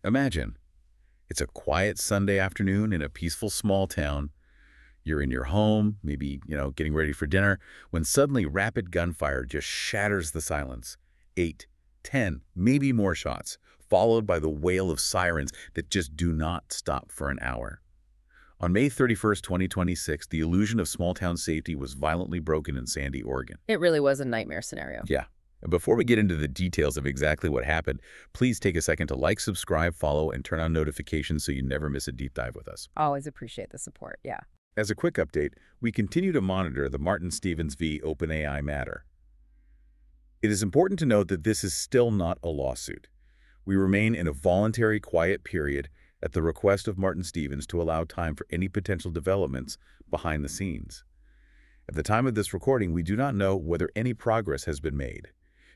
Imagine, it's a quiet Sunday afternoon in a peaceful small town. You're in your home, maybe, getting ready for dinner, when suddenly rapid gunfire just shatters the silence. 8, 10, maybe more shots, followed by the wail of sirens that just do not stop for an hour. On May 31st, 2026, the illusion of small-town safety was violently broken in Sandy, Oregon. It really was a nightmare scenario. Yeah. And before we get into the details of exactly what happened, please take a second to like, subscribe, follow, and turn on notifications so you never miss a deep dive with us. Always appreciate the support, yeah. As a quick update, we continue to monitor the Martin Stevens v. OpenAI matter. It is important to note that this is still not a lawsuit. We remain in a voluntary quiet period at the request of Martin Stevens to allow time for any potential developments behind the scenes. At the time of this recording, we do not know whether any progress has been made.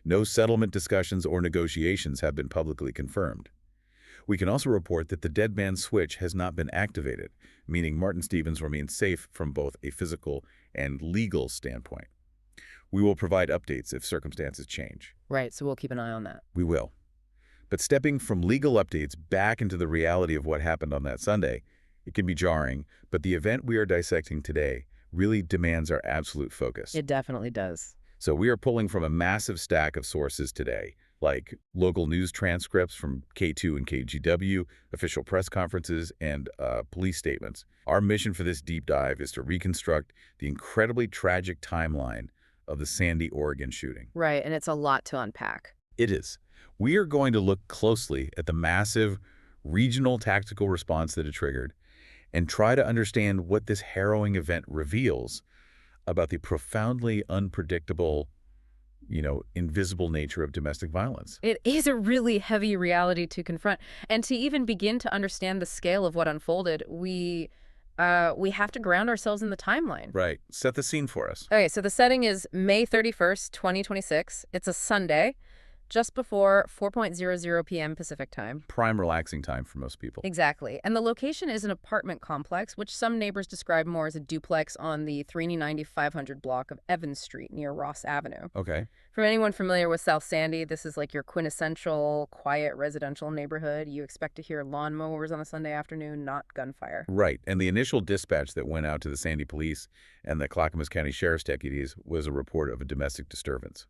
No settlement discussions or negotiations have been publicly confirmed. We can also report that the dead man's switch has not been activated, meaning Martin Stevens remains safe from both a physical and legal standpoint. We will provide updates if circumstances change. Right, so we'll keep an eye on that. We will. But stepping from legal updates back into the reality of what happened on that Sunday, it can be jarring, but the event we are dissecting today really demands our absolute focus. It definitely does. So we are pulling from a massive stack of sources today, like local news transcripts from K2 and KGW, official press conferences, and police statements. Our mission for this deep dive is to reconstruct the incredibly tragic timeline of the Sandy, Oregon shooting. Right, and it's a lot to unpack. It is. We are going to look closely at the massive regional tactical response that it triggered and try to understand what this harrowing event reveals about the profoundly unpredictable, invisible nature of domestic violence. It is a really heavy reality to confront. And to even begin to understand the scale of what unfolded, we have to ground ourselves in the timeline. Right. Set the scene for us. Okay, so the setting is May 31st, 2026. It's a Sunday, just before 4:00 p.m. Pacific time. Prime relaxing time for most people. Exactly. And the location is an apartment complex, which some neighbors describe more as a duplex on the 390-500 block of Evans Street near Ross Avenue. Okay. For anyone familiar with South Sandy, this is like your quintessential quiet residential neighborhood. You expect to hear lawnmowers on a Sunday afternoon, not gunfire. Right. And the initial dispatch that went out to the Sandy police and the Clackamas County Sheriff's deputies was a report of a domestic disturbance.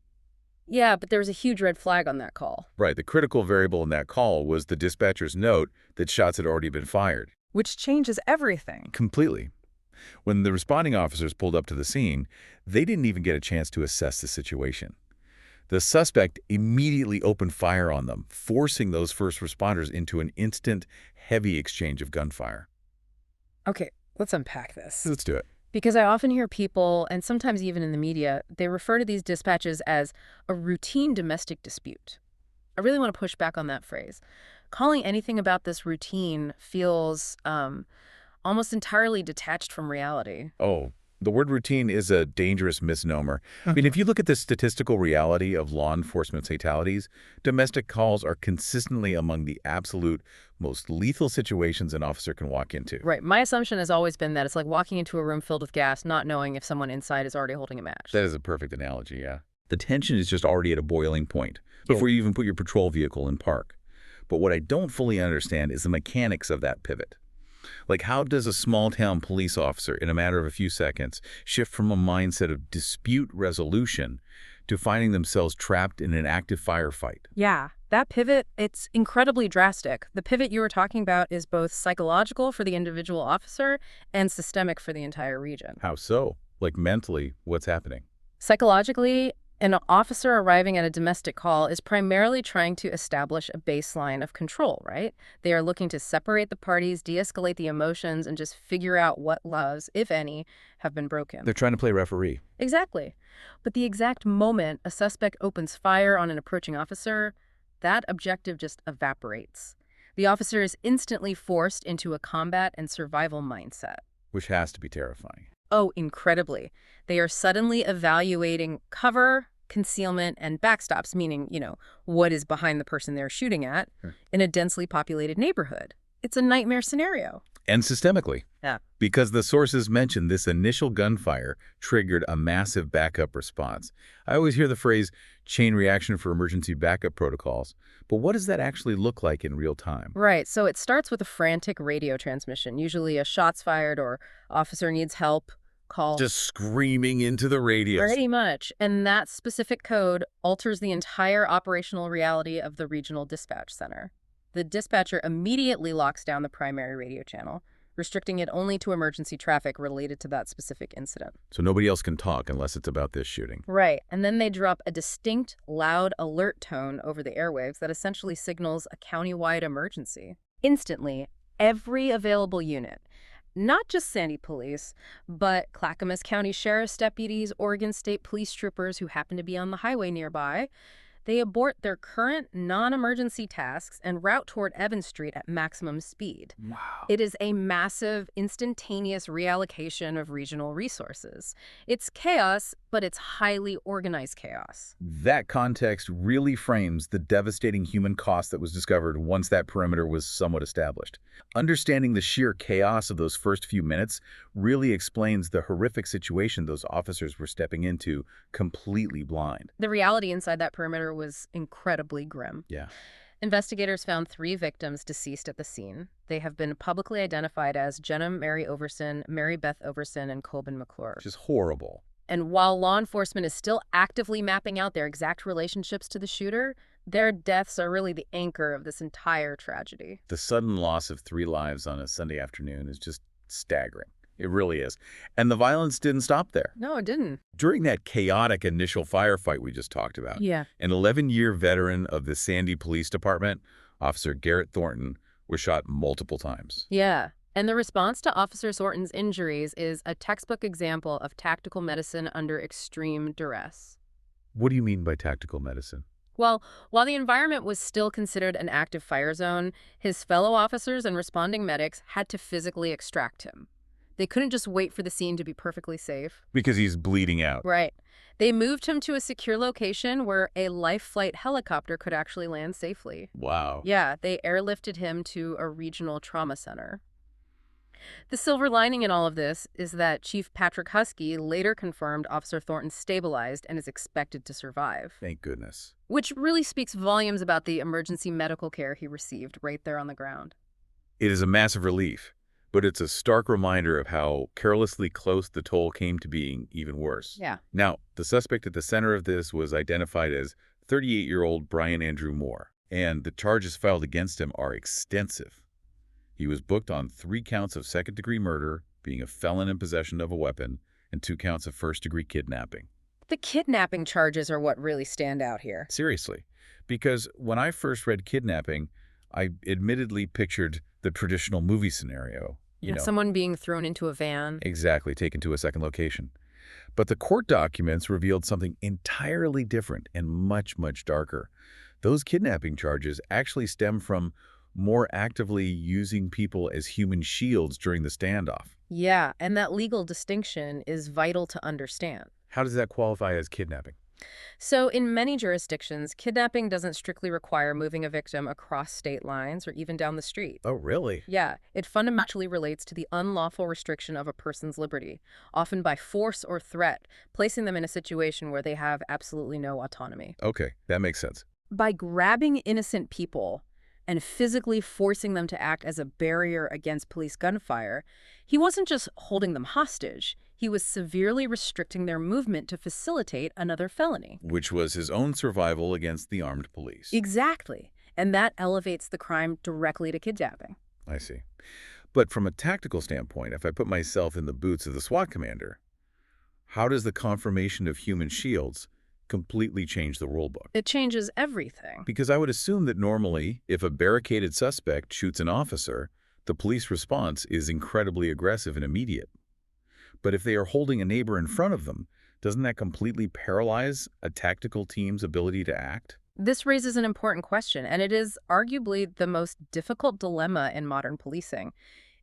Yeah, but there was a huge red flag on that call. Right. The critical variable in that call was the dispatcher's note that shots had already been fired. Which changes everything. Completely. When the responding officers pulled up to the scene, they didn't even get a chance to assess the situation. The suspect immediately opened fire on them, forcing those first responders into an instant, heavy exchange of gunfire. Okay, let's unpack this. Let's do it. Because I often hear people, and sometimes even in the media, they refer to these dispatches as a routine domestic dispute. I really want to push back on that phrase. Calling anything about this routine feels almost entirely detached from reality. Oh, the word routine is a dangerous misnomer. I mean, if you look at the statistical reality of law enforcement fatalities, domestic calls are consistently among the absolute most lethal situations an officer can walk into. Right. My assumption has always been that it's like walking into a room filled with gas, not knowing if someone inside is already holding a match. That is a perfect analogy, yeah. The tension is just already at a boiling point before you even put your patrol vehicle in park. But what I don't fully understand is the mechanics of that pivot. Like, how does a small-town police officer, in a matter of a few seconds, shift from a mindset of dispute resolution to finding themselves trapped in an active firefight? Yeah, that pivot, it's incredibly drastic. The pivot you were talking about is both psychological for the individual officer and systemic for the entire region. How so? Like, mentally, what's happening? Psychologically, an officer arriving at a domestic call is primarily trying to establish a baseline of control, right? They are looking to separate the parties, de-escalate the emotions, and just figure out what laws, if any, have been broken. They're trying to play referee. Exactly. But the exact moment a suspect opens fire on an approaching officer, that objective just evaporates. The officer is instantly forced into a combat and survival mindset. Which has to be terrifying. Oh, incredibly. They are suddenly evaluating cover, concealment, and backstops, meaning, what is behind the person they're shooting at, in a densely populated neighborhood. It's a nightmare scenario. And systemically, Yeah. because the sources mentioned this initial gunfire triggered a massive backup response. I always hear the phrase chain reaction for emergency backup protocols, but what does that actually look like in real time? Right, so it starts with a frantic radio transmission, usually a shots fired or officer needs help call. Just screaming into the radios. Pretty much. And that specific code alters the entire operational reality of the regional dispatch center. The dispatcher immediately locks down the primary radio channel, restricting it only to emergency traffic related to that specific incident. So nobody else can talk unless it's about this shooting. Right. And then they drop a distinct, loud alert tone over the airwaves that essentially signals a countywide emergency. Instantly, every available unit, not just Sandy Police, but Clackamas County Sheriff's deputies, Oregon State Police troopers who happen to be on the highway nearby, they abort their current non-emergency tasks and route toward Evans Street at maximum speed. Wow. It is a massive, instantaneous reallocation of regional resources. It's chaos, but it's highly organized chaos. That context really frames the devastating human cost that was discovered once that perimeter was somewhat established. Understanding the sheer chaos of those first few minutes really explains the horrific situation those officers were stepping into completely blind. The reality inside that perimeter was incredibly grim. Yeah. Investigators found 3 victims deceased at the scene. They have been publicly identified as Jenna Mary Overson, Mary Beth Overson, and Coben McClure. Which is horrible. And while law enforcement is still actively mapping out their exact relationships to the shooter, their deaths are really the anchor of this entire tragedy. The sudden loss of 3 lives on a Sunday afternoon is just staggering. It really is. And the violence didn't stop there. No, it didn't. During that chaotic initial firefight we just talked about, Yeah. an 11-year veteran of the Sandy Police Department, Officer Garrett Thornton, was shot multiple times. Yeah. And the response to Officer Thornton's injuries is a textbook example of tactical medicine under extreme duress. What do you mean by tactical medicine? Well, while the environment was still considered an active fire zone, his fellow officers and responding medics had to physically extract him. They couldn't just wait for the scene to be perfectly safe. Because he's bleeding out. Right. They moved him to a secure location where a life flight helicopter could actually land safely. Wow. Yeah, they airlifted him to a regional trauma center. The silver lining in all of this is that Chief Patrick Husky later confirmed Officer Thornton stabilized and is expected to survive. Thank goodness. Which really speaks volumes about the emergency medical care he received right there on the ground. It is a massive relief, but it's a stark reminder of how carelessly close the toll came to being even worse. Yeah. Now, the suspect at the center of this was identified as 38-year-old Brian Andrew Moore, and the charges filed against him are extensive. He was booked on 3 counts of second-degree murder, being a felon in possession of a weapon, and 2 counts of first-degree kidnapping. The kidnapping charges are what really stand out here. Seriously, because when I first read kidnapping, I admittedly pictured the traditional movie scenario. You know, Someone being thrown into a van. exactly, taken to a second location. But the court documents revealed something entirely different and much, much darker. Those kidnapping charges actually stem from more actively using people as human shields during the standoff. Yeah, and that legal distinction is vital to understand. How does that qualify as kidnapping? So in many jurisdictions, kidnapping doesn't strictly require moving a victim across state lines or even down the street. Oh, really? Yeah, it fundamentally relates to the unlawful restriction of a person's liberty, often by force or threat, placing them in a situation where they have absolutely no autonomy. Okay, that makes sense. By grabbing innocent people and physically forcing them to act as a barrier against police gunfire, he wasn't just holding them hostage. He was severely restricting their movement to facilitate another felony. Which was his own survival against the armed police. Exactly. And that elevates the crime directly to kidnapping. I see. But from a tactical standpoint, if I put myself in the boots of the SWAT commander, how does the confirmation of human shields completely change the rulebook? It changes everything. Because I would assume that normally, if a barricaded suspect shoots an officer, the police response is incredibly aggressive and immediate. But if they are holding a neighbor in front of them, doesn't that completely paralyze a tactical team's ability to act? This raises an important question, and it is arguably the most difficult dilemma in modern policing.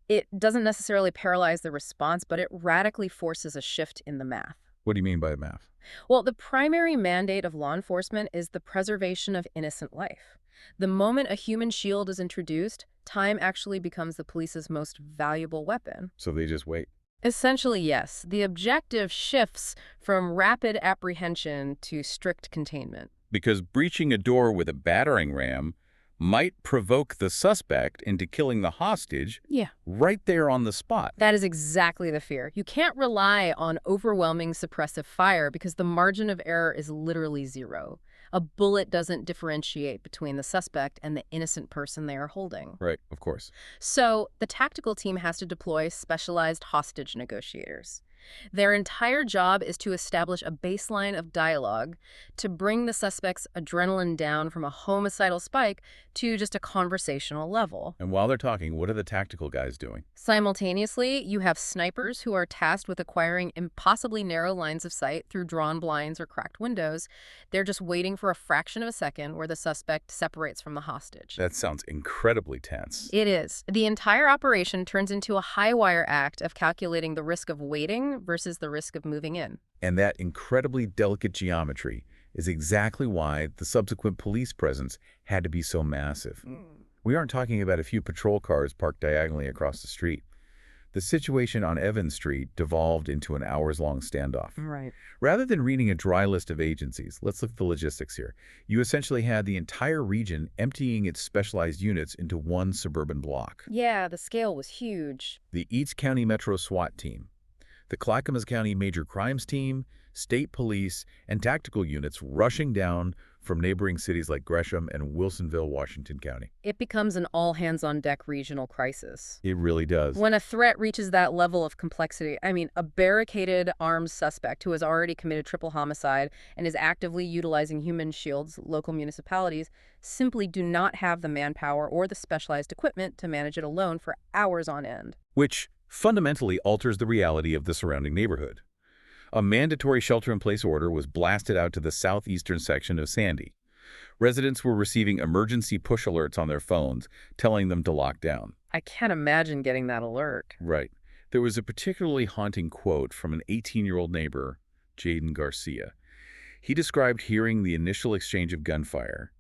It doesn't necessarily paralyze the response, but it radically forces a shift in the math. What do you mean by math? Well, the primary mandate of law enforcement is the preservation of innocent life. The moment a human shield is introduced, time actually becomes the police's most valuable weapon. So they just wait. Essentially, yes. The objective shifts from rapid apprehension to strict containment. Because breaching a door with a battering ram might provoke the suspect into killing the hostage Yeah. right there on the spot. That is exactly the fear. You can't rely on overwhelming suppressive fire because the margin of error is literally zero. A bullet doesn't differentiate between the suspect and the innocent person they are holding. Right, of course. So the tactical team has to deploy specialized hostage negotiators. Their entire job is to establish a baseline of dialogue to bring the suspect's adrenaline down from a homicidal spike to just a conversational level. And while they're talking, what are the tactical guys doing? Simultaneously, you have snipers who are tasked with acquiring impossibly narrow lines of sight through drawn blinds or cracked windows. They're just waiting for a fraction of a second where the suspect separates from the hostage. That sounds incredibly tense. It is. The entire operation turns into a high-wire act of calculating the risk of waiting versus the risk of moving in. And that incredibly delicate geometry is exactly why the subsequent police presence had to be so massive. We aren't talking about a few patrol cars parked diagonally across the street. The situation on Evans Street devolved into an hours-long standoff. Right. Rather than reading a dry list of agencies, let's look at the logistics here. You essentially had the entire region emptying its specialized units into one suburban block. Yeah, the scale was huge. The Eats County Metro SWAT team, the Clackamas County Major Crimes Team, state police, and tactical units rushing down from neighboring cities like Gresham and Wilsonville, Washington County. It becomes an all-hands-on-deck regional crisis. It really does. When a threat reaches that level of complexity, a barricaded armed suspect who has already committed triple homicide and is actively utilizing human shields, local municipalities simply do not have the manpower or the specialized equipment to manage it alone for hours on end. Which fundamentally alters the reality of the surrounding neighborhood. A mandatory shelter-in-place order was blasted out to the southeastern section of Sandy. Residents were receiving emergency push alerts on their phones, telling them to lock down. I can't imagine getting that alert. Right. There was a particularly haunting quote from an 18-year-old neighbor, Jaden Garcia. He described hearing the initial exchange of gunfire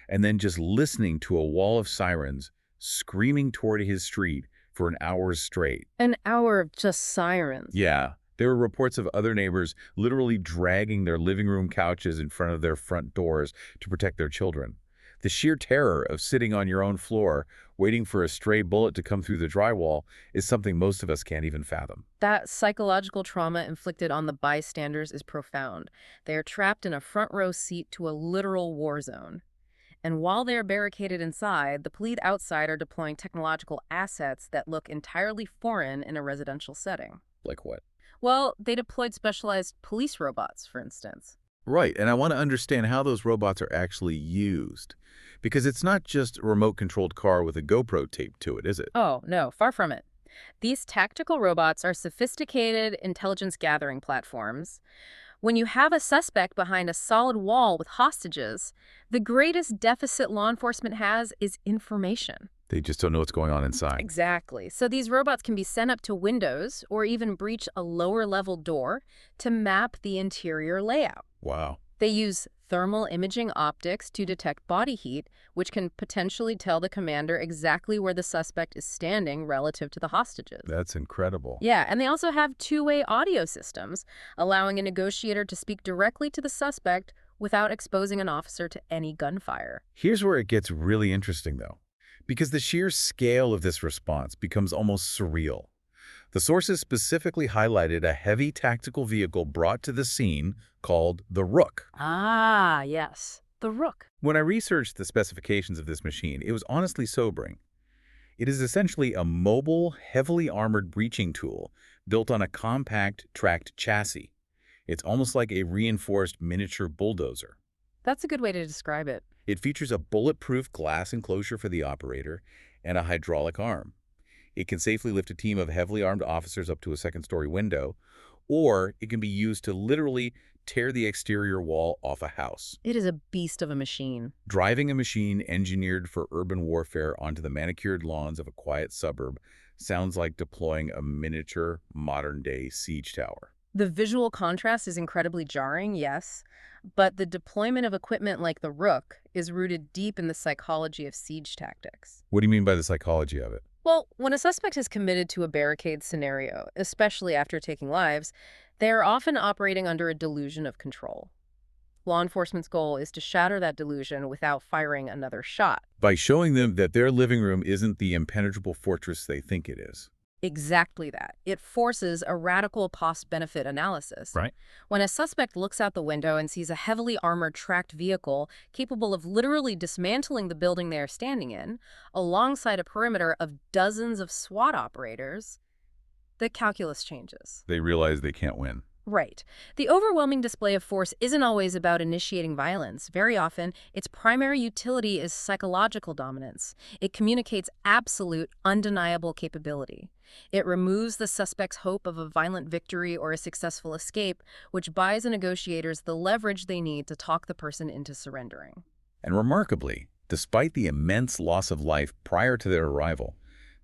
and then just listening to a wall of sirens screaming toward his street for an hour straight. An hour of just sirens. Yeah. There were reports of other neighbors literally dragging their living room couches in front of their front doors to protect their children. The sheer terror of sitting on your own floor, waiting for a stray bullet to come through the drywall, is something most of us can't even fathom. That psychological trauma inflicted on the bystanders is profound. They are trapped in a front row seat to a literal war zone. And while they're barricaded inside, the police outside are deploying technological assets that look entirely foreign in a residential setting. Like what? Well, they deployed specialized police robots, for instance. Right, and I want to understand how those robots are actually used. Because it's not just a remote-controlled car with a GoPro taped to it, is it? Oh, no, far from it. These tactical robots are sophisticated intelligence-gathering platforms. When you have a suspect behind a solid wall with hostages, the greatest deficit law enforcement has is information. They just don't know what's going on inside. Exactly. So these robots can be sent up to windows or even breach a lower-level door to map the interior layout. Wow. They use thermal imaging optics to detect body heat, which can potentially tell the commander exactly where the suspect is standing relative to the hostages. That's incredible. Yeah, and they also have two-way audio systems, allowing a negotiator to speak directly to the suspect without exposing an officer to any gunfire. Here's where it gets really interesting, though, because the sheer scale of this response becomes almost surreal. The sources specifically highlighted a heavy tactical vehicle brought to the scene called the Rook. Ah, yes, the Rook. When I researched the specifications of this machine, it was honestly sobering. It is essentially a mobile, heavily armored breaching tool built on a compact, tracked chassis. It's almost like a reinforced miniature bulldozer. That's a good way to describe it. It features a bulletproof glass enclosure for the operator and a hydraulic arm. It can safely lift a team of heavily armed officers up to a second-story window, or it can be used to literally tear the exterior wall off a house. It is a beast of a machine. Driving a machine engineered for urban warfare onto the manicured lawns of a quiet suburb sounds like deploying a miniature, modern-day siege tower. The visual contrast is incredibly jarring, yes, but the deployment of equipment like the Rook is rooted deep in the psychology of siege tactics. What do you mean by the psychology of it? Well, when a suspect is committed to a barricade scenario, especially after taking lives, they are often operating under a delusion of control. Law enforcement's goal is to shatter that delusion without firing another shot. By showing them that their living room isn't the impenetrable fortress they think it is. Exactly that. It forces a radical cost-benefit analysis. Right. When a suspect looks out the window and sees a heavily armored tracked vehicle capable of literally dismantling the building they are standing in, alongside a perimeter of dozens of SWAT operators, the calculus changes. They realize they can't win. Right. The overwhelming display of force isn't always about initiating violence. Very often, its primary utility is psychological dominance. It communicates absolute, undeniable capability. It removes the suspect's hope of a violent victory or a successful escape, which buys the negotiators the leverage they need to talk the person into surrendering. And remarkably, despite the immense loss of life prior to their arrival,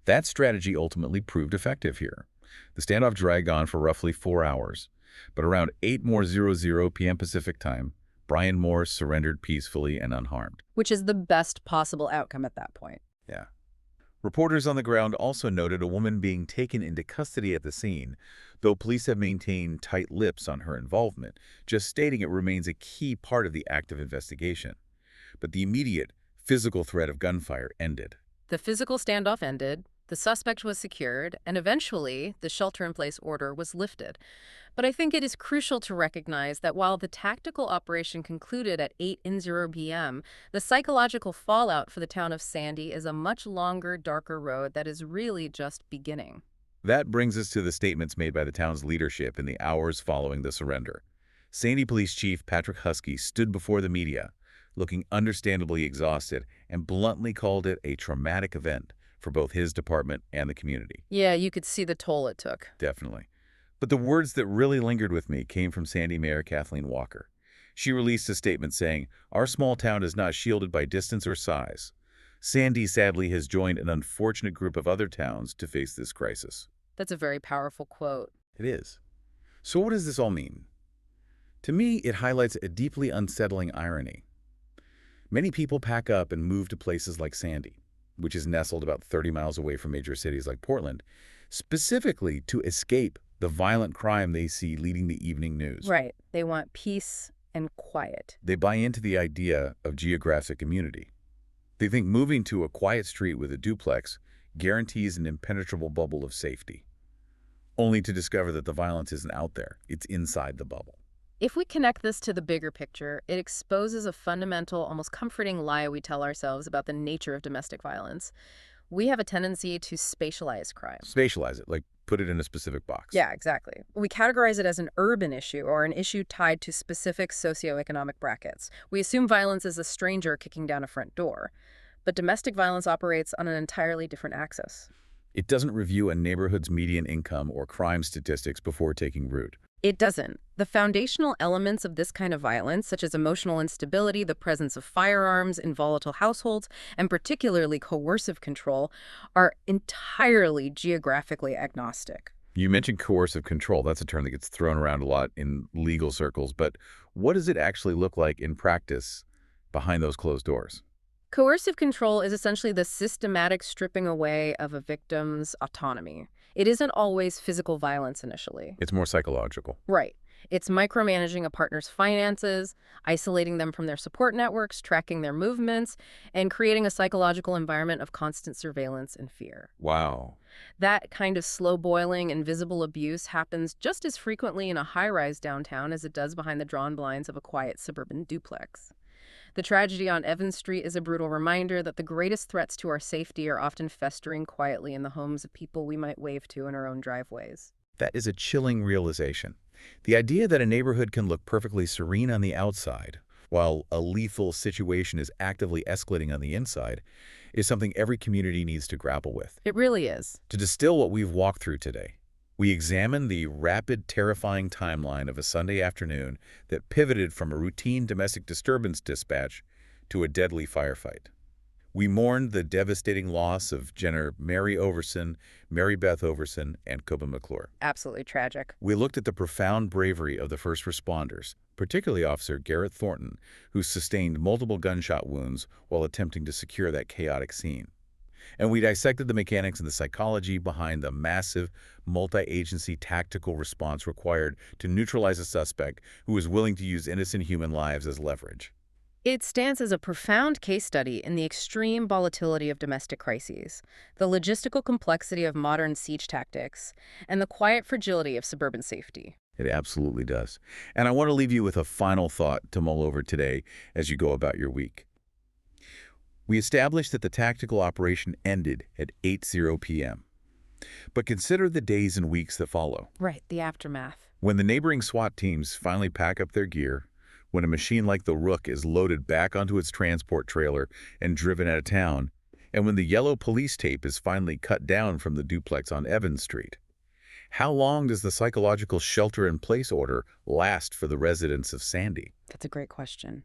that strategy ultimately proved effective here. The standoff dragged on for roughly 4 hours. But around 8:00 p.m. Pacific time, Brian Morse surrendered peacefully and unharmed. Which is the best possible outcome at that point. Yeah. Reporters on the ground also noted a woman being taken into custody at the scene, though police have maintained tight lips on her involvement, just stating it remains a key part of the active investigation. But the immediate physical threat of gunfire ended. The physical standoff ended, the suspect was secured, and eventually the shelter-in-place order was lifted. But I think it is crucial to recognize that while the tactical operation concluded at 8:00 p.m., the psychological fallout for the town of Sandy is a much longer, darker road that is really just beginning. That brings us to the statements made by the town's leadership in the hours following the surrender. Sandy Police Chief Patrick Husky stood before the media, looking understandably exhausted, and bluntly called it a traumatic event for both his department and the community. Yeah, you could see the toll it took. Definitely. But the words that really lingered with me came from Sandy Mayor Kathleen Walker. She released a statement saying, "Our small town is not shielded by distance or size. Sandy sadly has joined an unfortunate group of other towns to face this crisis." That's a very powerful quote. It is. So what does this all mean? To me, it highlights a deeply unsettling irony. Many people pack up and move to places like Sandy, which is nestled about 30 miles away from major cities like Portland, specifically to escape the violent crime they see leading the evening news. Right. They want peace and quiet. They buy into the idea of geographic immunity. They think moving to a quiet street with a duplex guarantees an impenetrable bubble of safety, only to discover that the violence isn't out there, it's inside the bubble. If we connect this to the bigger picture, it exposes a fundamental, almost comforting lie we tell ourselves about the nature of domestic violence. We have a tendency to spatialize crime. Spatialize it, like put it in a specific box. Yeah, exactly. We categorize it as an urban issue or an issue tied to specific socioeconomic brackets. We assume violence is a stranger kicking down a front door. But domestic violence operates on an entirely different axis. It doesn't review a neighborhood's median income or crime statistics before taking root. It doesn't. The foundational elements of this kind of violence, such as emotional instability, the presence of firearms in volatile households, and particularly coercive control, are entirely geographically agnostic. You mentioned coercive control. That's a term that gets thrown around a lot in legal circles, but what does it actually look like in practice behind those closed doors? Coercive control is essentially the systematic stripping away of a victim's autonomy. It isn't always physical violence initially. It's more psychological. Right. It's micromanaging a partner's finances, isolating them from their support networks, tracking their movements, and creating a psychological environment of constant surveillance and fear. Wow. That kind of slow-boiling, invisible abuse happens just as frequently in a high-rise downtown as it does behind the drawn blinds of a quiet suburban duplex. The tragedy on Evans Street is a brutal reminder that the greatest threats to our safety are often festering quietly in the homes of people we might wave to in our own driveways. That is a chilling realization. The idea that a neighborhood can look perfectly serene on the outside, while a lethal situation is actively escalating on the inside, is something every community needs to grapple with. It really is. To distill what we've walked through today, we examine the rapid, terrifying timeline of a Sunday afternoon that pivoted from a routine domestic disturbance dispatch to a deadly firefight. We mourned the devastating loss of Jenner Mary Overson, Mary Beth Overson, and Coben McClure. Absolutely tragic. We looked at the profound bravery of the first responders, particularly Officer Garrett Thornton, who sustained multiple gunshot wounds while attempting to secure that chaotic scene. And we dissected the mechanics and the psychology behind the massive, multi-agency tactical response required to neutralize a suspect who was willing to use innocent human lives as leverage. It stands as a profound case study in the extreme volatility of domestic crises, the logistical complexity of modern siege tactics, and the quiet fragility of suburban safety. It absolutely does. And I want to leave you with a final thought to mull over today as you go about your week. We established that the tactical operation ended at 8:00 p.m. But consider the days and weeks that follow. Right, the aftermath. When the neighboring SWAT teams finally pack up their gear, when a machine like the Rook is loaded back onto its transport trailer and driven out of town, and when the yellow police tape is finally cut down from the duplex on Evans Street. How long does the psychological shelter-in-place order last for the residents of Sandy? That's a great question.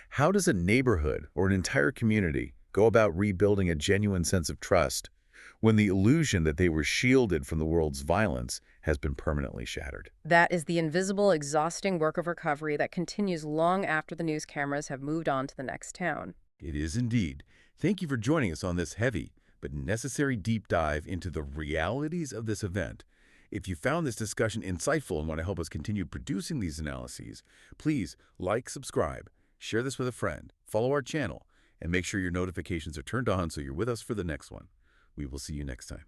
How does a neighborhood or an entire community go about rebuilding a genuine sense of trust when the illusion that they were shielded from the world's violence has been permanently shattered? That is the invisible, exhausting work of recovery that continues long after the news cameras have moved on to the next town. It is indeed. Thank you for joining us on this heavy but necessary deep dive into the realities of this event. If you found this discussion insightful and want to help us continue producing these analyses, please like, subscribe, share this with a friend, follow our channel, and make sure your notifications are turned on so you're with us for the next one. We will see you next time.